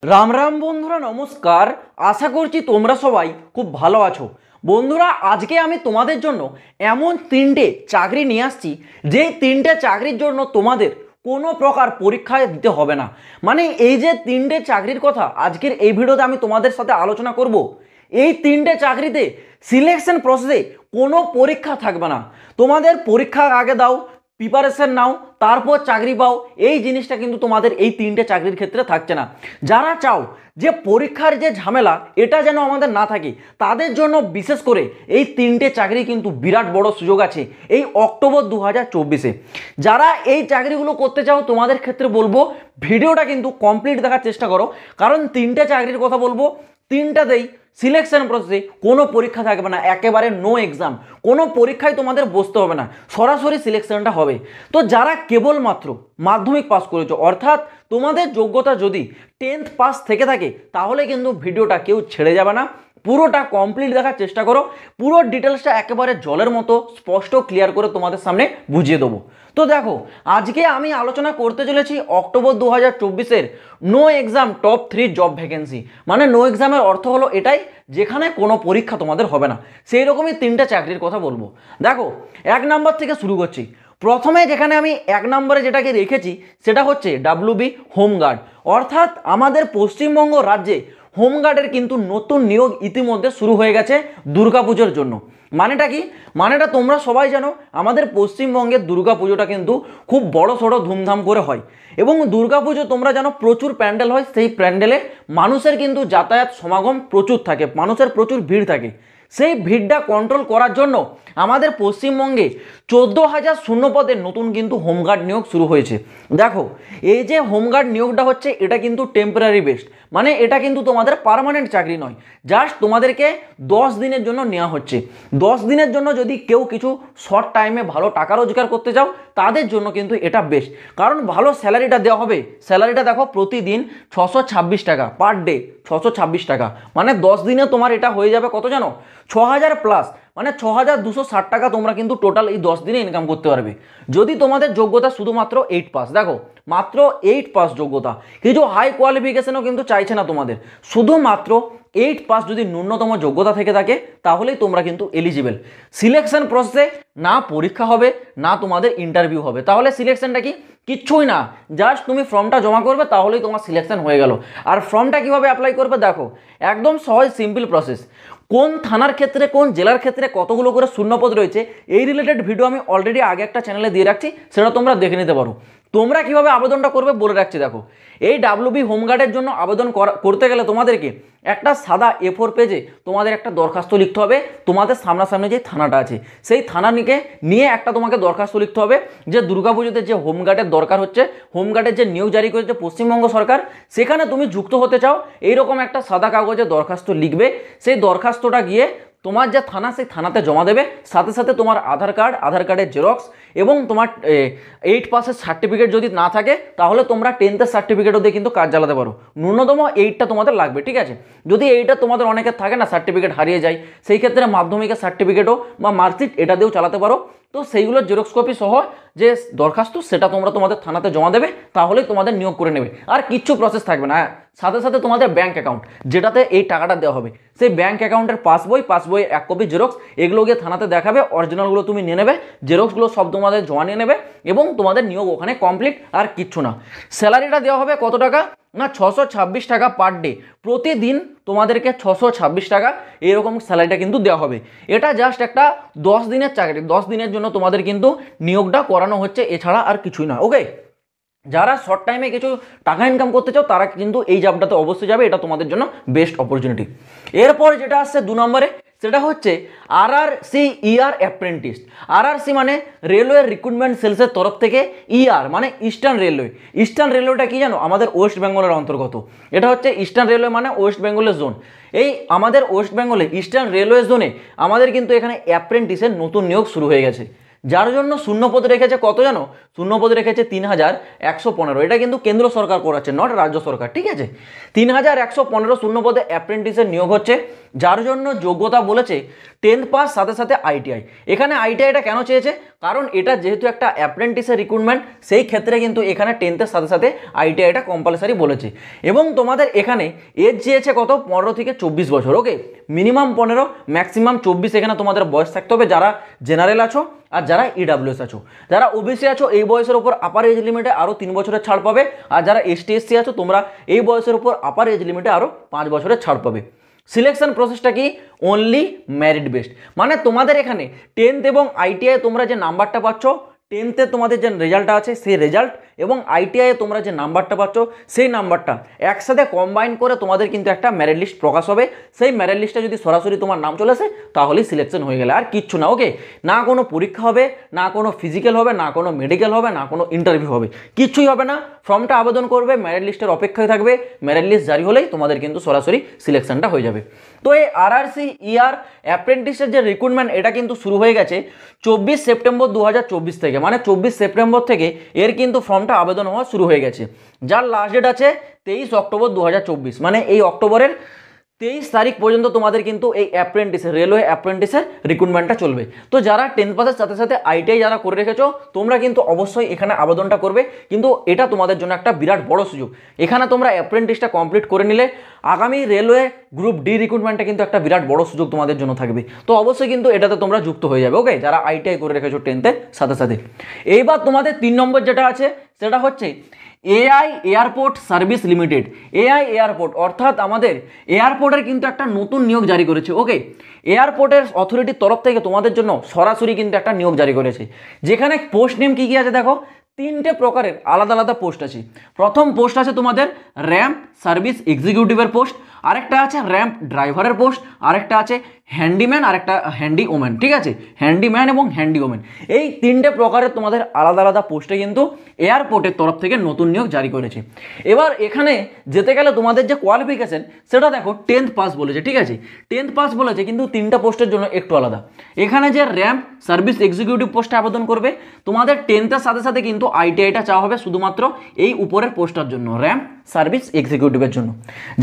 রাম রাম বন্ধুরা, নমস্কার। আশা করছি তোমরা সবাই খুব ভালো আছো। বন্ধুরা, আজকে আমি তোমাদের জন্য এমন তিনটে চাকরি নিয়ে আসছি যে তিনটে চাকরির জন্য তোমাদের কোনো প্রকার পরীক্ষা দিতে হবে না। মানে এই যে তিনটে চাকরির কথা আজকের এই ভিডিওতে আমি তোমাদের সাথে আলোচনা করব, এই তিনটে চাকরিতে সিলেকশন প্রসেসে কোনো পরীক্ষা থাকবে না। তোমাদের পরীক্ষা আগে দাও, প্রিপারেশন নাও, তারপর চাকরি পাও। এই জিনিসটা কিন্তু তোমাদের এই তিনটে চাকরির ক্ষেত্রে থাকছে না। যারা চাও যে পরীক্ষার যে ঝামেলা এটা যেন আমাদের না থাকে, তাদের জন্য বিশেষ করে এই তিনটে চাকরি কিন্তু বিরাট বড় সুযোগ আছে এই অক্টোবর 2024-এ। যারা এই চাকরিগুলো করতে চাও তোমাদের ক্ষেত্রে বলবো ভিডিওটা কিন্তু কমপ্লিট দেখার চেষ্টা করো, কারণ তিনটে চাকরির কথা বলবো, তিনটাতেই সিলেকশন প্রসেসে কোনো পরীক্ষা থাকবে না, একেবারে নো এক্সাম। কোনো পরীক্ষায় তোমাদের বসতে হবে না, সরাসরি সিলেকশনটা হবে। তো যারা কেবলমাত্র মাধ্যমিক পাস করেছো, অর্থাৎ তোমাদের যোগ্যতা যদি 10th পাস থেকে থাকে, তাহলে কিন্তু ভিডিওটা কেউ ছেড়ে যাবে না, পুরোটা কমপ্লিট দেখার চেষ্টা করো। পুরো ডিটেলসটা একেবারে জলের মতো স্পষ্ট ক্লিয়ার করে তোমাদের সামনে বুঝিয়ে দেবো। তো দেখো, আজকে আমি আলোচনা করতে চলেছি অক্টোবর 2024-এর no exam top 3 job vacancy. মানে নো এক্সামের অর্থ হলো এটাই, যেখানে কোনো পরীক্ষা তোমাদের হবে না। সেই রকমই তিনটা চাকরির কথা বলবো। দেখো, 1 নম্বর থেকে শুরু করছি। প্রথমে যেখানে আমি 1 নম্বরে যেটাকে রেখেছি সেটা হচ্ছে ডাব্লিউবি হোমগার্ড। অর্থাৎ আমাদের পশ্চিমবঙ্গ রাজ্যে হোমগার্ডের কিন্তু নতুন নিয়োগ ইতিমধ্যে শুরু হয়ে গেছে দুর্গাপুজোর জন্য। মানেটা কি? মানেটা তোমরা সবাই জানো, আমাদের পশ্চিমবঙ্গের দুর্গাপুজোটা কিন্তু খুব বড় সড়ো ধুমধাম করে হয়, এবং দুর্গাপুজো তোমরা জানো প্রচুর প্যান্ডেল হয়। সেই প্যান্ডেলে মানুষের কিন্তু যাতায়াত সমাগম প্রচুর থাকে, মানুষের প্রচুর ভিড় থাকে। সেই ভিড়টা কন্ট্রোল করার জন্য আমাদের পশ্চিমবঙ্গে 14,000 শূন্যপদের নতুন কিন্তু হোমগার্ড নিয়োগ শুরু হয়েছে। দেখো, এই যে হোমগার্ড নিয়োগটা হচ্ছে এটা কিন্তু টেম্পোরারি বেসড, মানে এটা কিন্তু তোমাদের পার্মানেন্ট চাকরি নয়। জাস্ট তোমাদেরকে 10 দিনের জন্য নেওয়া হচ্ছে। 10 দিনের জন্য যদি কেউ কিছু শর্ট টাইমে ভালো টাকা রোজগার করতে চাও, তাদের জন্য কিন্তু এটা বেস্ট, কারণ ভালো স্যালারিটা দেওয়া হবে। স্যালারিটা দেখো, প্রতিদিন 626 টাকা পার ডে, 626 টাকা। মানে 10 দিনে তোমার এটা হয়ে যাবে কত জানো? 6,000 প্লাস, মানে 6,260 টাকা তোমরা কিন্তু টোটাল এই 10 দিনে ইনকাম করতে পারবে, যদি তোমাদের যোগ্যতা শুধুমাত্র 8 পাস। দেখো, মাত্র 8 পাস যোগ্যতা, কিছু হাই কোয়ালিফিকেশনও কিন্তু চাইছে না তোমাদের, শুধুমাত্র 8 পাস যদি ন্যূনতম যোগ্যতা থেকে থাকে, তাহলেই তোমরা কিন্তু এলিজিবল। সিলেকশন প্রসেসে না পরীক্ষা হবে, না তোমাদের ইন্টারভিউ হবে। তাহলে সিলেকশনটা কি? কিচ্ছুই না, জাস্ট তুমি ফর্মটা জমা করবে, তাহলেই তোমার সিলেকশন হয়ে গেল। আর ফর্মটা কিভাবে অ্যাপ্লাই করবে? দেখো, একদম সহজ সিম্পল প্রসেস। কোন থানার ক্ষেত্রে, কোন জেলার ক্ষেত্রে কতগুলো করে শূন্যপদ রয়েছে, এই রিলেটেড ভিডিও আমি অলরেডি আগে একটা চ্যানেলে দিয়ে রাখছি, সেটা তোমরা দেখে নিতে পারো। তোমরা কিভাবে আবেদনটা করবে বলে রাখছি। দেখো, এই ডাব্লিউবি হোমগার্ডের জন্য আবেদন করতে গেলে তোমাদেরকে একটা সাদা A4 পেজে তোমাদের একটা দরখাস্ত লিখতে হবে। তোমাদের সামনাসামনি যে থানাটা আছে, সেই থানা নিয়ে একটা তোমাকে দরখাস্ত লিখতে হবে যে দুর্গাপুজোতে যে হোমগার্ডের দরকার হচ্ছে, হোমগার্ডের যে নিয়োগ জারি করেছে পশ্চিমবঙ্গ সরকার, সেখানে তুমি যুক্ত হতে চাও। এইরকম একটা সাদা কাগজে দরখাস্ত লিখবে। সেই দরখাস্তটা গিয়ে তোমার যে থানা, সেই থানাতে জমা দেবে। সাথে সাথে তোমার আধার কার্ডের জেরক্স এবং তোমার 8 পাসের সার্টিফিকেট যদি না থাকে, তাহলে তোমরা 10th সার্টিফিকেটও দিয়ে কিন্তু কাজ চালাতে পারো। ন্যূনতম 8টা তোমাদের লাগবে, ঠিক আছে? যদি এইটা তোমাদের অনেকের থাকে না, সার্টিফিকেট হারিয়ে যায়, সেই ক্ষেত্রে মাধ্যমিকের সার্টিফিকেটও বা মার্কশিট এটা দিয়েও চালাতে পারো। তো সেইগুলোর জেরক্স কপি সহ যে দরখাস্ত, সেটা তোমরা তোমাদের থানাতে জমা দেবে, তাহলেই তোমাদের নিয়োগ করে নেবে। আর কিচ্ছু প্রসেস থাকবে না। সাথে সাথে তোমাদের ব্যাঙ্ক অ্যাকাউন্ট, যেটাতে এই টাকাটা দেওয়া হবে, সেই ব্যাঙ্ক অ্যাকাউন্টের পাসবই 1 কপি জেরক্স, এগুলো গিয়ে থানাতে দেখাবে। অরিজিনালগুলো তুমি নিয়ে নেবে, জেরক্সগুলো সব তোমাদের জমা নিয়ে নেবে, এবং তোমাদের নিয়োগ ওখানে কমপ্লিট। আর কিচ্ছু না। স্যালারিটা দেওয়া হবে কত টাকা না? 626 টাকা পার ডে। প্রতিদিন তোমাদেরকে 626 টাকা এরকম স্যালারিটা কিন্তু দেওয়া হবে। এটা জাস্ট একটা 10 দিনের চাকরি, 10 দিনের জন্য তোমাদের কিন্তু নিয়োগটা করানো হচ্ছে, এছাড়া আর কিছুই না। ওকে, যারা শর্ট টাইমে কিছু টাকা ইনকাম করতে চাও, তারা কিন্তু এই জবটাতে অবশ্যই যাবে, এটা তোমাদের জন্য বেস্ট অপরচুনিটি। এরপর যেটা আসছে 2 নম্বরে, সেটা হচ্ছে RRC অ্যাপ্রেন্টিস। RRC মানে রেলওয়ে রিক্রুটমেন্ট সেলসের তরফ থেকে, মানে ইস্টার্ন রেলওয়ে। ইস্টার্ন রেলওয়েটা কি জানো? আমাদের ওয়েস্ট বেঙ্গলের অন্তর্গত। এটা হচ্ছে ইস্টার্ন রেলওয়ে, মানে ওয়েস্ট বেঙ্গলের জোন। এই আমাদের ওয়েস্ট বেঙ্গলে ইস্টার্ন রেলওয়ে জোনে আমাদের কিন্তু এখানে অ্যাপ্রেন্টিসের নতুন নিয়োগ শুরু হয়ে গেছে, যার জন্য শূন্যপদ রেখেছে কত জানো? শূন্যপদ রেখেছে 3,115। এটা কিন্তু কেন্দ্র সরকার করাচ্ছে, নট রাজ্য সরকার, ঠিক আছে? 3,115 শূন্যপদে অ্যাপ্রেন্টিসের নিয়োগ হচ্ছে, যার জন্য যোগ্যতা বলেছে 10th পাস, সাথে সাথে ITI। এখানে ITIটা কেন চেয়েছে? কারণ এটা যেহেতু একটা অ্যাপ্রেন্টিসের রিক্রুটমেন্ট, সেই ক্ষেত্রে কিন্তু এখানে 10th-এর সাথে সাথে আইটিআইটা কম্পালসারি বলেছে। এবং তোমাদের এখানে এজ চেয়েছে কত, 15 থেকে 24 বছর। ওকে, মিনিমাম 15, ম্যাক্সিমাম 24 এখানে তোমাদের বয়স থাকতে হবে যারা জেনারেল আছো আর যারা ইডাব্লিউএস আছো। যারা ওবিসি আছো এই বয়সের উপর আপার এজ লিমিটে আরও 3 বছরের ছাড় পাবে, আর যারা এসটি এসসি আছো তোমরা এই বয়সের উপর আপার এজ লিমিটে আরও 5 বছরের ছাড় পাবে। সিলেকশন প্রসেসটা কি, অনলি মেরিট বেসড, মানে তোমাদের এখানে 10th এবং আইটিআই তোমরা যে নাম্বারটা পাচ্ছ, 10th-এ তোমাদের যে রেজাল্টটা আছে সেই রেজাল্ট এবং আইটিআই তোমরা যে নাম্বারটা পাচ্ছ সেই নাম্বারটা একসাথে কম্বাইন করে তোমাদের কিন্তু একটা মেরিট লিস্ট প্রকাশ হবে। সেই মেরিট লিস্টে যদি সরাসরি তোমার নাম চলে আসে তাহলেই সিলেকশন হয়ে গেলে, আর কিচ্ছু না। ওকে, না কোনো পরীক্ষা হবে, না কোনো ফিজিক্যাল হবে, না কোনো মেডিকেল হবে, না কোনো ইন্টারভিউ হবে, কিচ্ছুই হবে না। ফর্মটা আবেদন করবে, মেরিট লিস্টের অপেক্ষায় থাকবে, মেরিট লিস্ট জারি হলেই তোমাদের কিন্তু সরাসরি সিলেকশনটা হয়ে যাবে। তো এই আরআরসি ইয়ার অ্যাপ্রেন্টিসের যে রিক্রুটমেন্ট এটা কিন্তু শুরু হয়ে গেছে 24 সেপ্টেম্বর 2024 থেকে, মানে 24 সেপ্টেম্বর থেকে এর কিন্তু ফর্মটা আবেদন হওয়া শুরু হয়ে গেছে। যার লাস্ট ডেট আছে 23 অক্টোবর 2024, মানে এই অক্টোবরের 23 তারিখ পর্যন্ত তোমাদের কিন্তু এই অ্যাপ্রেন্টিসের, রেলওয়ে অ্যাপ্রেন্টিসের রিক্রুটমেন্টটা চলবে। তো যারা 10th পাসের সাথে সাথে আইটিআই যারা করে রেখেছো তোমরা কিন্তু অবশ্যই এখানে আবেদনটা করবে, কিন্তু এটা তোমাদের জন্য একটা বিরাট বড় সুযোগ। এখানে তোমরা অ্যাপ্রেন্টিসটা কমপ্লিট করে নিলে আগামী রেলওয়ে গ্রুপ ডি রিক্রুটমেন্টটা কিন্তু একটা বিরাট বড় সুযোগ তোমাদের জন্য থাকবে। তো অবশ্যই কিন্তু এটাতে তোমরা যুক্ত হয়ে যাবে। ওকে, যারা আইটিআই করে রেখেছো 10th-এর সাথে সাথে। এইবার তোমাদের 3 নম্বর যেটা আছে সেটা হচ্ছে AI airport service limited. AI airport অর্থাৎ আমাদের এয়ারপোর্টের কিন্তু একটা নতুন নিয়োগ জারি করেছে। ওকে, এয়ারপোর্টের অথরিটির তরফ থেকে তোমাদের জন্য সরাসরি কিন্তু একটা নিয়োগ জারি করেছে, যেখানে পোস্ট নেম কী কী আছে দেখো, 3টে প্রকারের আলাদা আলাদা পোস্ট আছে। প্রথম পোস্ট আছে তোমাদের র্যাম্প সার্ভিস এক্সিকিউটিভের পোস্ট, আরেকটা আছে র্যাম্প ড্রাইভারের পোস্ট, আরেকটা আছে হ্যান্ডিম্যান, আরেকটা হ্যান্ডি ওম্যান। ঠিক আছে, হ্যান্ডিম্যান এবং হ্যান্ডি ওম্যান, এই 3টে প্রকারের তোমাদের আলাদা আলাদা পোস্টে কিন্তু এয়ারপোর্টের তরফ থেকে নতুন নিয়োগ জারি করেছে। এবার এখানে যেতে গেলে তোমাদের যে কোয়ালিফিকেশন সেটা দেখো 10th পাস বলেছে। ঠিক আছে, 10th পাস বলেছে, কিন্তু 3টা পোস্টের জন্য একটু আলাদা। এখানে যে র্যাম্প সার্ভিস এক্সিকিউটিভ পোস্টে আবেদন করবে তোমাদের 10th-এর সাথে সাথে কিন্তু আইটিআইটা চাওয়া হবে শুধুমাত্র এই উপরের পোস্টার জন্য, র্যাম্প সার্ভিস এক্সিকিউটিভের জন্য।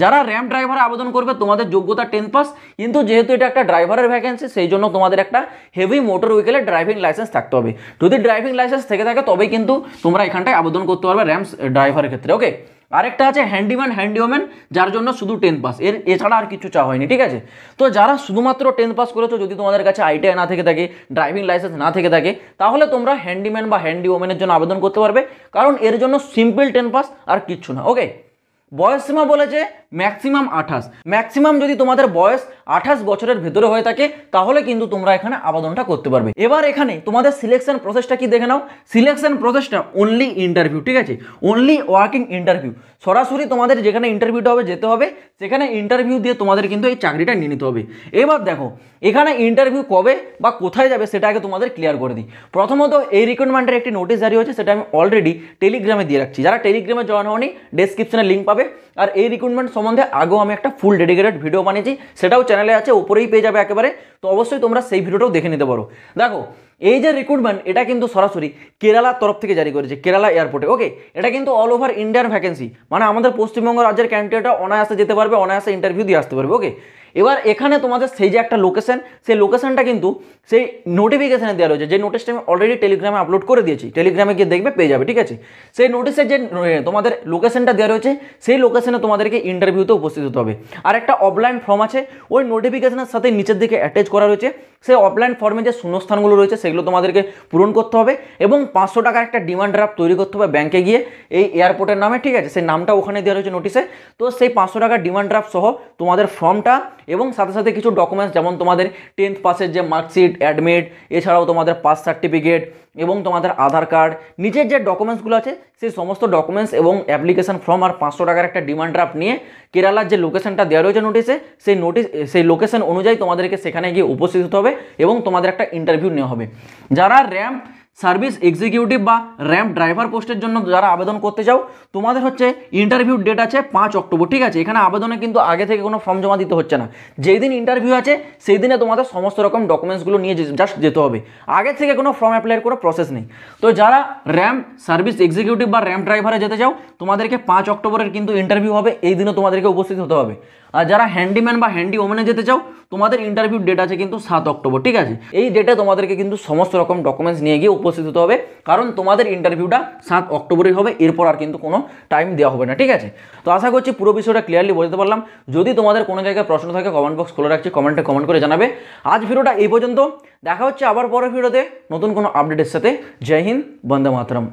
যারা র্যাম্প ড্রাইভারে আবেদন করবে তোমাদের যোগ্যতা 10th পাস, কিন্তু যেহেতু এটা একটা ড্রাইভারের ভ্যাকেন্সি সেই জন্য তোমাদের একটা হেভি মোটর ভেহিকেলের ড্রাইভিং লাইসেন্স থাকতে হবে। যদি ড্রাইভিং লাইসেন্স থেকে থাকে তবেই কিন্তু তোমরা এখানটায় আবেদন করতে পারবে র্যাম্প ড্রাইভারের ক্ষেত্রে। ওকে, আরেকটা আছে হ্যান্ডিম্যান হ্যান্ডি ওম্যান, যার জন্য শুধু 10th পাস, এছাড়া আর কিছু চাওয়া হয়নি। ঠিক আছে, তো যারা শুধুমাত্র 10th পাস করেছো, যদি তোমাদের কাছে আইটিআই না থেকে থাকে, ড্রাইভিং লাইসেন্স না থেকে থাকে, তাহলে তোমরা হ্যান্ডিম্যান বা হ্যান্ডি ওম্যানের জন্য আবেদন করতে পারবে, কারণ এর জন্য সিম্পল 10 পাস আর কিচ্ছু না। ওকে, বয়স সীমা বলেছে ম্যাক্সিমাম 28, ম্যাক্সিমাম যদি তোমাদের বয়স 28 বছরের ভেতরে হয়ে থাকে তাহলে কিন্তু তোমরা এখানে আবেদনটা করতে পারবে। এবার এখানে তোমাদের সিলেকশন প্রসেসটা কি দেখে নাও। সিলেকশন প্রসেসটা অনলি ইন্টারভিউ। ঠিক আছে, অনলি ওয়ার্কিং ইন্টারভিউ, সরাসরি তোমাদের যেখানে ইন্টারভিউটা হবে যেতে হবে, সেখানে ইন্টারভিউ দিয়ে তোমাদের কিন্তু এই চাকরিটা নিয়ে নিতে হবে। এবার দেখো এখানে ইন্টারভিউ কবে বা কোথায় যাবে সেটা আগে তোমাদের ক্লিয়ার করে দিই। প্রথমত এই রিক্রুটমেন্টের একটি নোটিশ জারি হয়েছে, সেটা আমি অলরেডি টেলিগ্রামে দিয়ে রাখছি। যারা টেলিগ্রামে জয়েন হওনি ডেসক্রিপশনে লিঙ্ক পাবে। আর এই রিক্রুটমেন্ট সম্বন্ধে আগেও আমি একটা ফুল ডেডিকেটেড ভিডিও বানিয়েছি, সেটাও চ্যানেলে আছে, উপরেই পেয়ে যাবে একেবারে। তো অবশ্যই তোমরা সেই ভিডিওটাও দেখে নিতে পারো। দেখো এই যে রিক্রুটমেন্ট এটা কিন্তু সরাসরি কেরালার তরফ থেকে জারি করেছে, কেরালা এয়ারপোর্টে। ওকে, এটা কিন্তু অল ওভার ইন্ডিয়ান ভ্যাকেন্সি, মানে আমাদের পশ্চিমবঙ্গ রাজ্যের ক্যান্ডিডেটরা অনায়াসে যেতে পারবে, অনায়াসে ইন্টারভিউ দিয়ে আসতে পারবে। ওকে, এবার এখানে তোমাদের সেই যে একটা লোকেশন, সেই লোকেশনটা কিন্তু সেই নোটিফিকেশানে দেওয়া রয়েছে, যে নোটিশটা আমি অলরেডি টেলিগ্রামে আপলোড করে দিয়েছি, টেলিগ্রামে গিয়ে দেখবে পেয়ে যাবে। ঠিক আছে, সেই নোটিশের যে তোমাদের লোকেশনটা দেওয়া রয়েছে সেই লোকেশনে তোমাদেরকে ইন্টারভিউতে উপস্থিত হতে হবে। আর একটা অফলাইন ফর্ম আছে ওই নোটিফিকেশনের সাথে নিচের দিকে অ্যাটাচ করা রয়েছে, সেই অফলাইন ফর্মে যে শূন্যস্থানগুলো রয়েছে সেগুলো তোমাদেরকে পূরণ করতে হবে, এবং 500 টাকার একটা ডিমান্ড ড্রাফট তৈরি করতে হবে ব্যাংকে গিয়ে এই এয়ারপোর্টের নামে। ঠিক আছে, সেই নামটা ওখানে দেওয়া রয়েছে নোটিশে। তো সেই 500 টাকার ডিমান্ড ড্রাফট সহ তোমাদের ফর্মটা এবং সাথে সাথে কিছু ডকুমেন্টস, যেমন তোমাদের 10th পাসের যে মার্কশিট, অ্যাডমিট, এছাড়াও তোমাদের পাস সার্টিফিকেট এবং তোমাদের আধার কার্ড, নিচের যে ডকুমেন্টসগুলো আছে সেই সমস্ত ডকুমেন্টস এবং অ্যাপ্লিকেশন ফর্ম আর 500 টাকার একটা ডিমান্ড ড্রাফট নিয়ে কেরালার যে লোকেশনটা দেওয়া রয়েছে নোটিশে, সেই লোকেশন অনুযায়ী তোমাদেরকে সেখানে গিয়ে উপস্থিত হতে হবে এবং তোমাদের একটা ইন্টারভিউ নেওয়া হবে। যারা র্যাম্প সার্ভিস এক্সিকিউটিভ বা র্যাম্প ড্রাইভার পোস্টের জন্য যারা আবেদন করতে চাও, তোমাদের হচ্ছে ইন্টারভিউ ডেট আছে 5 অক্টোবর। ঠিক আছে, এখানে আবেদনে কিন্তু আগে থেকে কোনো ফর্ম জমা দিতে হচ্ছে না, যেই দিন ইন্টারভিউ আছে সেই দিনে তোমাদের সমস্ত রকম ডকুমেন্টসগুলো নিয়ে জাস্ট যেতে হবে, আগে থেকে কোনো ফর্ম অ্যাপ্লাইয়ের কোনো প্রসেস নেই। তো যারা র্যাম্প সার্ভিস এক্সিকিউটিভ বা র্যাম্প ড্রাইভারে যেতে চাও তোমাদেরকে 5 অক্টোবরের কিন্তু ইন্টারভিউ হবে, এই দিনও তোমাদেরকে উপস্থিত হতে হবে। আর যারা হ্যান্ডিম্যান বা হ্যান্ডি ওমেনে যেতে চাও তোমাদের ইন্টারভিউ ডেট আছে কিন্তু 7 অক্টোবর, ঠিক আছে। এই ডেটে তোমাদেরকে কিন্তু সমস্ত রকম ডকুমেন্টস নিয়ে গিয়ে উপস্থিত হতে হবে, কারণ তোমাদের ইন্টারভিউটা 7 অক্টোবরই হবে, এরপর আর কিন্তু কোনো টাইম দেওয়া হবে না, ঠিক আছে। তো আশা করছি পুরো বিষয়টা ক্লিয়ারলি বলতে পারলাম। যদি তোমাদের কোনো জায়গায় প্রশ্ন থাকে কমেন্ট বক্স খোলা রাখছি, কমেন্টে কমেন্ট করে জানাবে। আজ ভিডিওটা এই পর্যন্ত, দেখা হচ্ছে আবার পরের ভিডিওতে নতুন কোনো আপডেটের সাথে। জয় হিন্দ, বন্দে মাতরম।